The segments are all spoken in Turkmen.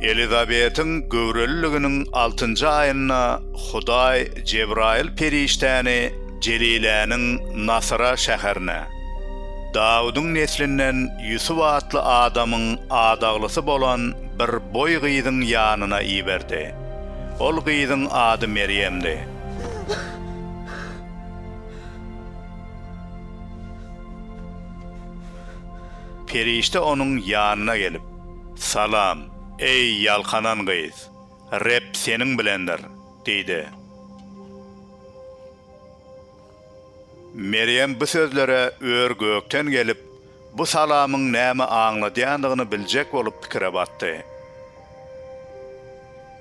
Elizabet'in göwreliliginin 6-njy aýyna Hudaý Cebrail periştäni Jeliläniň Nasra şäherine, Dawudyň neslinden Yusuf atly adamyň adaglysy bolan bir boý gyzyň ýanyna iýberdi. Ol gyzyň ady Meryemdi. Perişte onun ýanyna gelip, "Salam, ey ýalkanan gyz, Reb seniň bilendir," diýdi. Meryem bu sözlere ör gökten gelip, bu salamyň näme aňladýandygyny biljek bolup pikire batdy.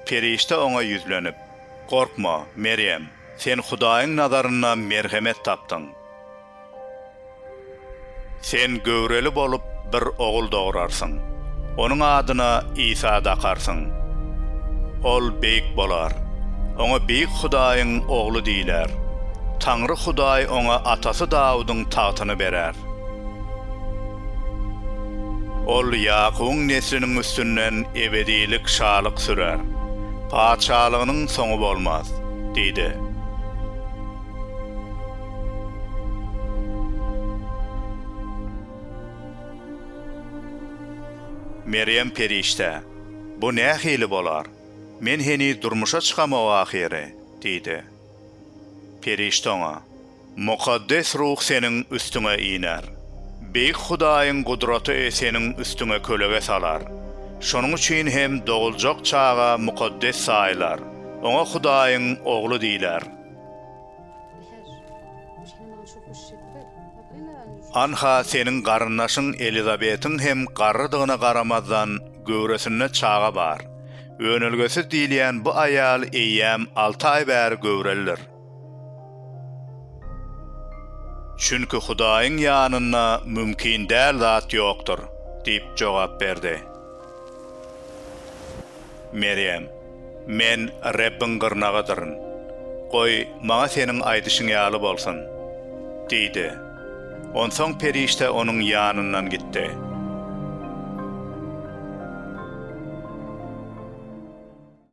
Perişte oňa ýüzlenip, "Korkma, Meryem, sen Hudaýyň nazaryna merhemet tapdyň. Sen göwreli bolup bir ogul dogurarsyň. Onuň adyna İsa dakarsyň. Ol beýik bolar. Oňa beýik Hudaýyň oglu diýler. Taňry Hudaý oňa atasy Dawudyň tagyny berer. Ol Ýakubyň nesliniň üstünden ebedilik şalyk sürer. Paçalygynyň soňu bolmaz," diýdi. Meryem perişte, "Bu nähili bolar? Men heni durmuşa çykama ahire," diýdi. Perişte oňa, "Mukaddes ruh seniň üstüňe iner. Beýik Hudaýyň gudraty seniň üstüňe kölege salar. Şonuň üçin hem doguljak çaga mukaddes saýlar. Oňa Hudaýyň oglu diýler. Anha senin garynnaşyň Elizabetiň hem garrydygyna garamazdan göwresine çaga bar. Önelgesi diýilýän bu aýal eýýäm 6 ay bäri göwrelidir. Çünki Hudaýyň ýanyna mümkin däl zat ýokdur," diýip jogap berdi. Meryem, "Men Rabbiň gyrnagydyrin. Goý, maňa seniň aýdyşyň ýaly bolsun," diýdi. Onsoň perişte onuň ýanyndan gitdi.